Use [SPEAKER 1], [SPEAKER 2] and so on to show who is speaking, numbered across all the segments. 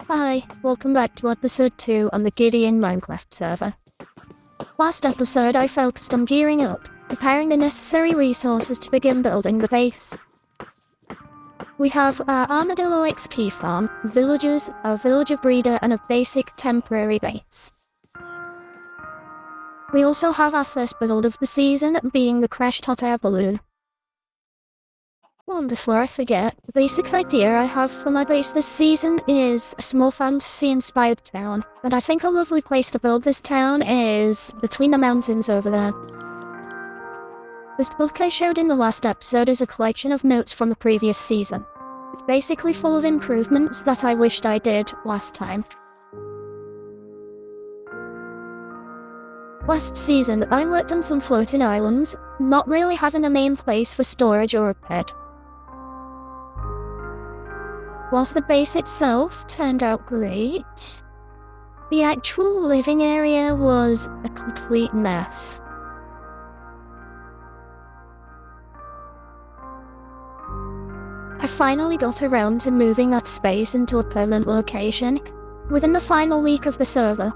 [SPEAKER 1] Hi, welcome back to episode 2 on the Giddy Inn Minecraft server. Last episode I focused on gearing up, preparing the necessary resources to begin building the base. We have our armadillo XP farm, villagers, our villager breeder and a basic temporary base. We also have our first build of the season, being the crashed hot air balloon. And before I forget, the basic idea I have for my base this season is a small fantasy-inspired town, and I think a lovely place to build this town is between the mountains over there. This book I showed in the last episode is a collection of notes from the previous season. It's basically full of improvements that I wished I did last time. Last season, I worked on some floating islands, not really having a main place for storage or a bed. Whilst the base itself turned out great, the actual living area was a complete mess. I finally got around to moving that space into a permanent location within the final week of the server,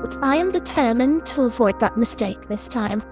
[SPEAKER 1] but I am determined to avoid that mistake this time.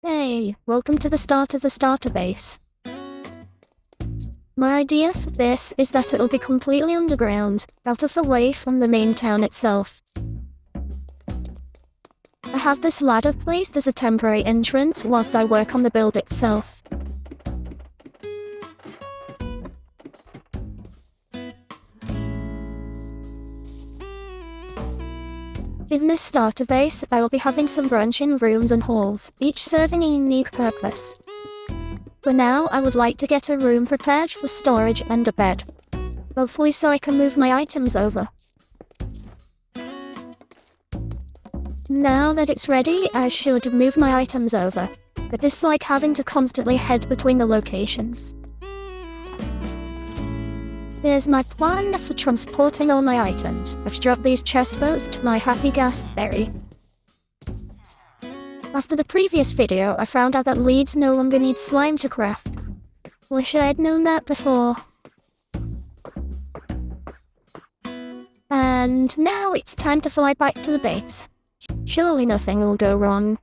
[SPEAKER 1] Hey, welcome to the start of the starter base. My idea for this is that it'll be completely underground, out of the way from the main town itself. I have this ladder placed as a temporary entrance whilst I work on the build itself. In this starter base, I will be having some branching rooms and halls, each serving a unique purpose. For now, I would like to get a room prepared for storage and a bed, hopefully so I can move my items over. Now that it's ready, I should move my items over, but this is like having to constantly head between the locations. Here's my plan for transporting all my items. I've strapped these chest boats to my happy gas berry. After the previous video, I found out that leads no longer need slime to craft. Wish I had known that before. And now it's time to fly back to the base. Surely nothing will go wrong.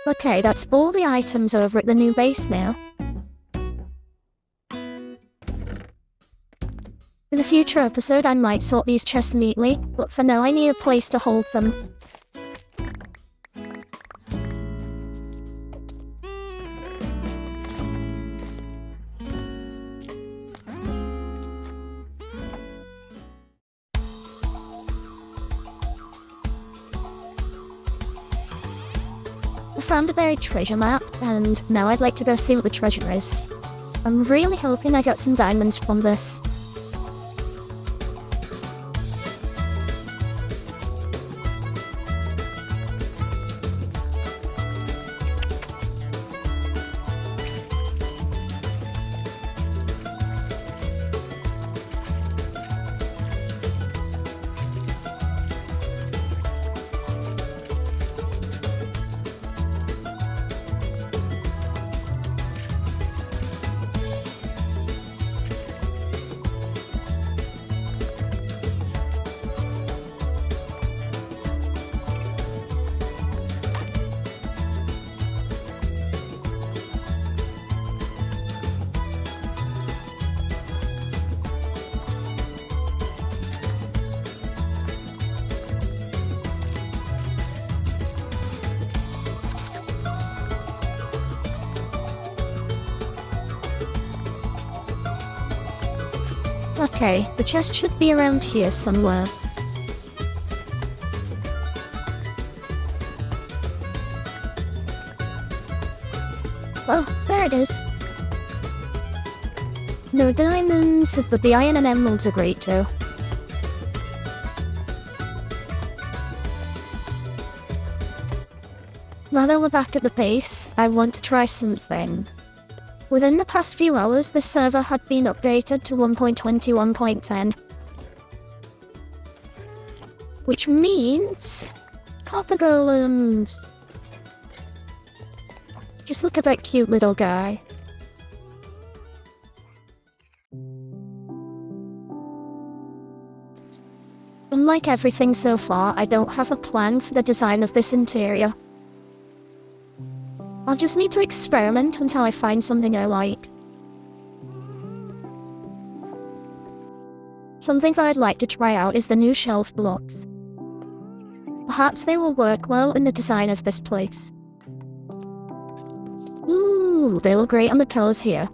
[SPEAKER 1] Okay, that's all the items over at the new base now. In a future episode I might sort these chests neatly, but for now I need a place to hold them. I found a buried treasure map, and now I'd like to go see what the treasure is. I'm really hoping I got some diamonds from this. Okay, the chest should be around here somewhere. Oh, there it is. No diamonds, but the iron and emeralds are great too. Now that we're back at the base, I want to try something. Within the past few hours, the server had been updated to 1.21.10. Which means... copper golems. Just look at that cute little guy. Unlike everything so far, I don't have a plan for the design of this interior. I'll just need to experiment until I find something I like. Something that I'd like to try out is the new shelf blocks. Perhaps they will work well in the design of this place. Ooh, they look great on the pillars here.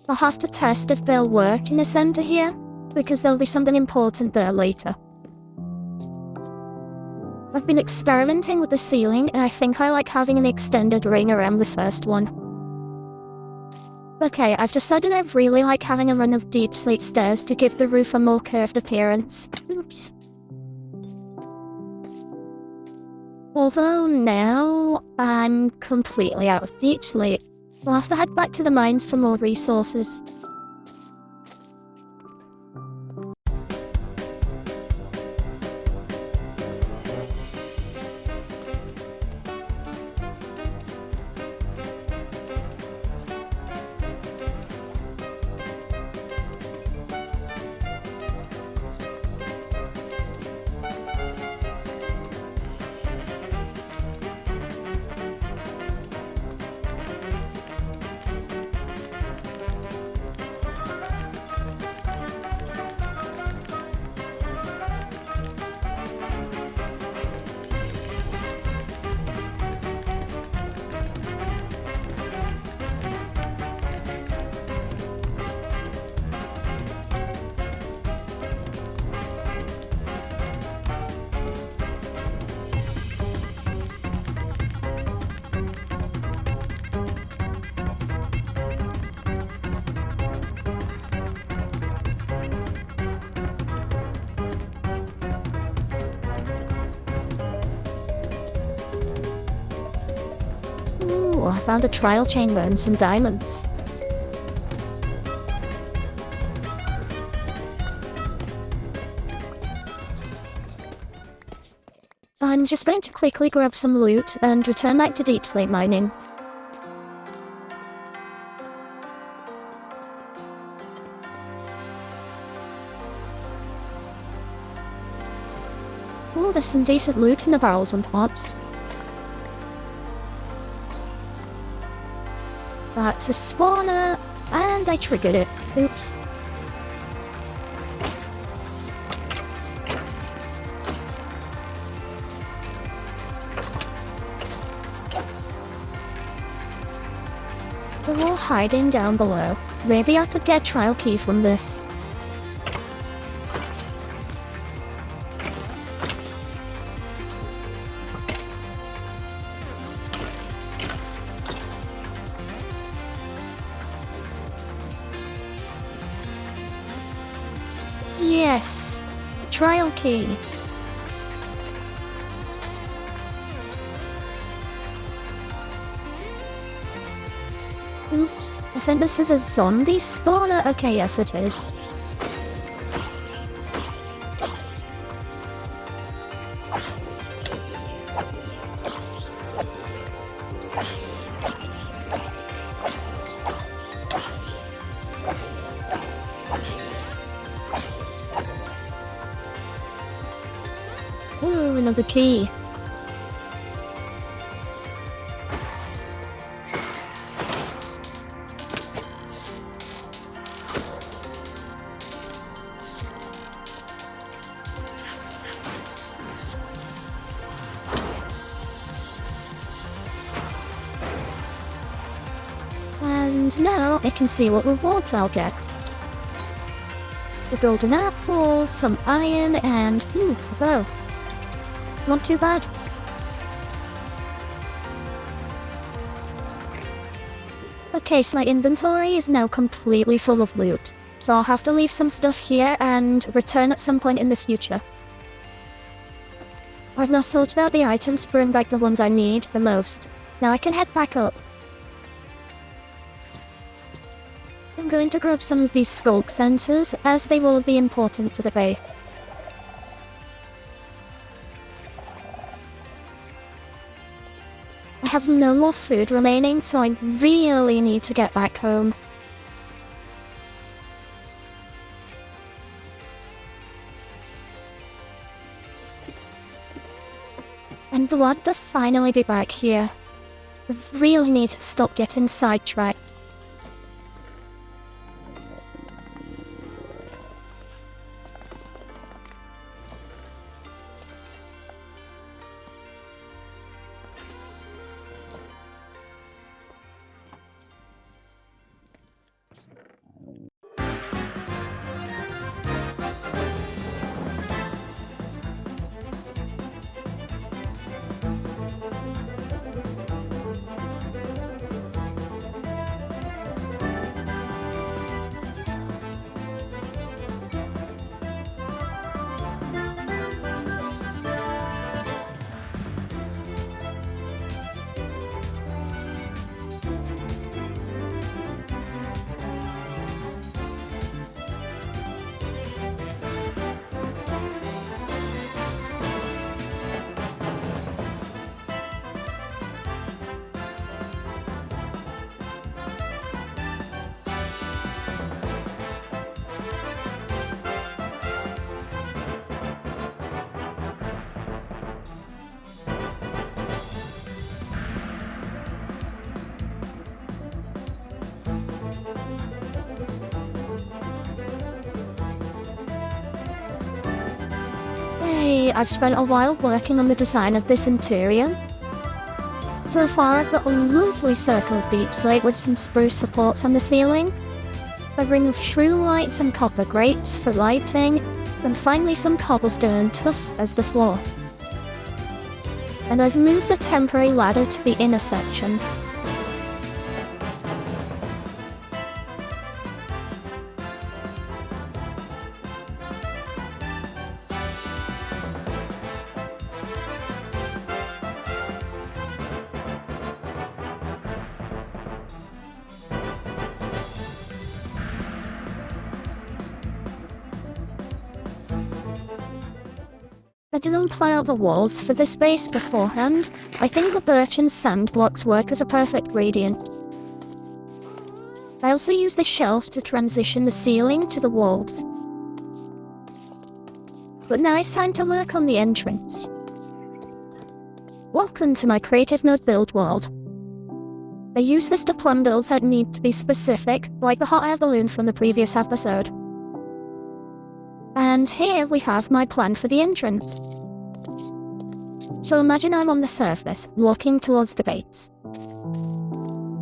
[SPEAKER 1] I'll have to test if they'll work in the center here, because there'll be something important there later. I've been experimenting with the ceiling, and I think I like having an extended ring around the first one. Okay, I've decided I really like having a run of deep slate stairs to give the roof a more curved appearance. Oops. Although now, I'm completely out of deep slate. We'll have to head back to the mines for more resources. Ooh, I found a trial chamber and some diamonds. I'm just going to quickly grab some loot and return back to deep slate mining. Oh, there's some decent loot in the barrels and pots. That's a spawner, and I triggered it. Oops. They're all hiding down below. Maybe I could get a trial key from this. Yes! Trial key. Oops, I think this is a zombie spawner. Okay, yes it is. Ooh, another key. now I can see what rewards I'll get. The golden apple, some iron, and a bow. Not too bad. Okay, so my inventory is now completely full of loot, so I'll have to leave some stuff here and return at some point in the future. I've now sorted out the items to bring back the ones I need the most. Now I can head back up. I'm going to grab some of these xchloechxns, as they will be important for the base. I have no more food remaining, so I really need to get back home. I'm glad to finally be back here. I really need to stop getting sidetracked. I've spent a while working on the design of this interior. So far I've got a lovely circle of beach slate with some spruce supports on the ceiling, a ring of shrew lights and copper grates for lighting, and finally some cobblestone tuff as the floor. And I've moved the temporary ladder to the inner section. I didn't plan out the walls for this base beforehand. I think the birch and sand blocks work as a perfect gradient. I also used the shelves to transition the ceiling to the walls. But now it's time to work on the entrance. Welcome to my creative node build world. I use this to plan builds that need to be specific, like the hot air balloon from the previous episode. And here we have my plan for the entrance. So imagine I'm on the surface, walking towards the base.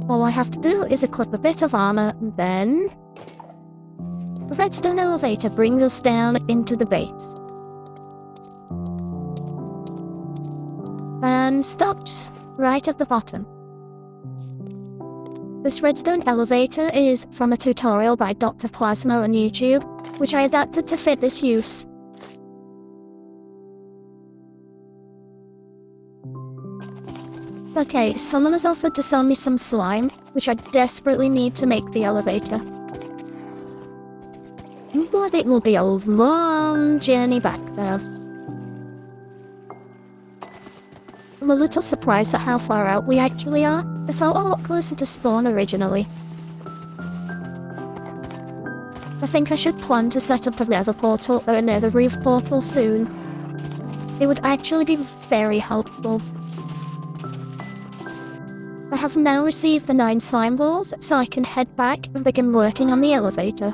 [SPEAKER 1] All I have to do is equip a bit of armor, then a redstone elevator brings us down into the base. And stops right at the bottom. This redstone elevator is from a tutorial by Dr. Plasma on YouTube, which I adapted to fit this use. Okay, someone has offered to sell me some slime, which I desperately need to make the elevator. But it will be a long journey back there. I'm a little surprised at how far out we actually are. I felt a lot closer to spawn originally. I think I should plan to set up a nether portal or a nether roof portal soon. It would actually be very helpful. I have now received the 9 slime balls, so I can head back and begin working on the elevator.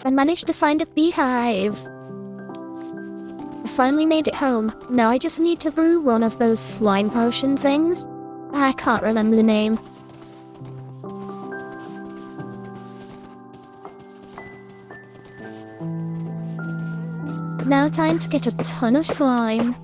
[SPEAKER 1] I managed to find a beehive. I finally made it home. Now I just need to brew one of those slime potion things. I can't remember the name. Now time to get a ton of slime.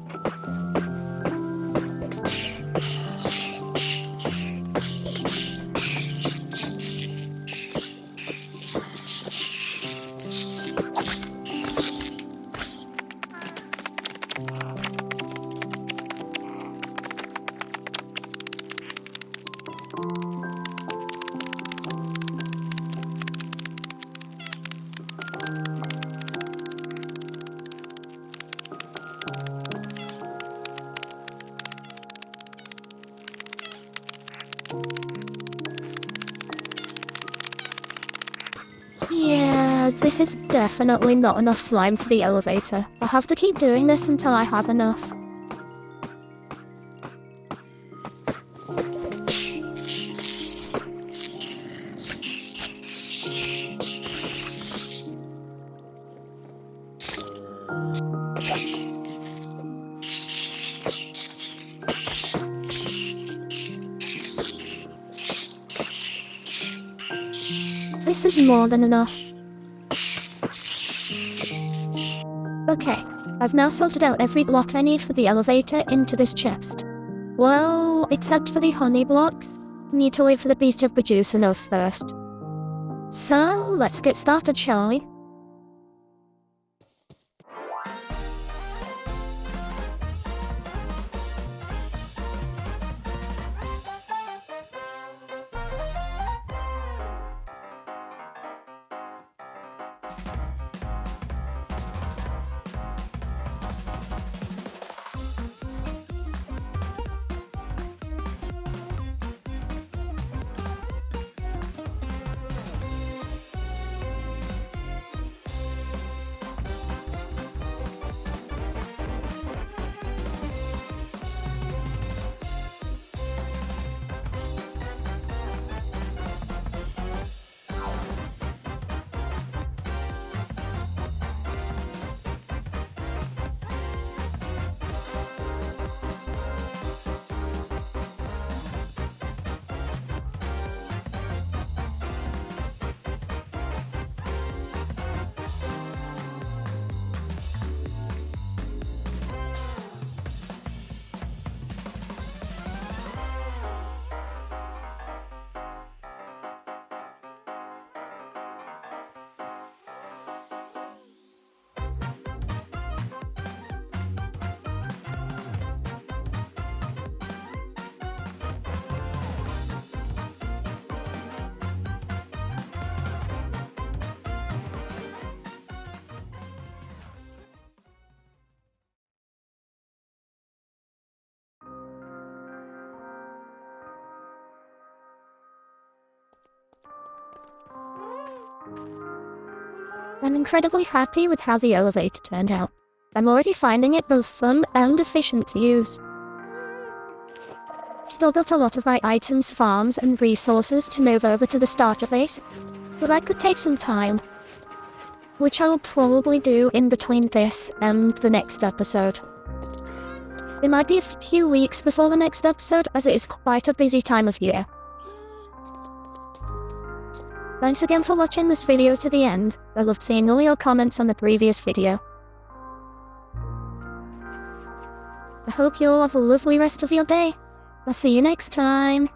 [SPEAKER 1] Yeah, this is definitely not enough slime for the elevator. I'll have to keep doing this until I have enough. This is more than enough. Okay, I've now sorted out every block I need for the elevator into this chest. Well, except for the honey blocks. Need to wait for the bees to produce enough first. So, let's get started, shall we? I'm incredibly happy with how the elevator turned out. I'm already finding it both fun and efficient to use. Still got a lot of my items, farms, and resources to move over to the starter base, but I could take some time, which I will probably do in between this and the next episode. It might be a few weeks before the next episode, as it is quite a busy time of year. Thanks again for watching this video to the end. I loved seeing all your comments on the previous video. I hope you all have a lovely rest of your day. I'll see you next time.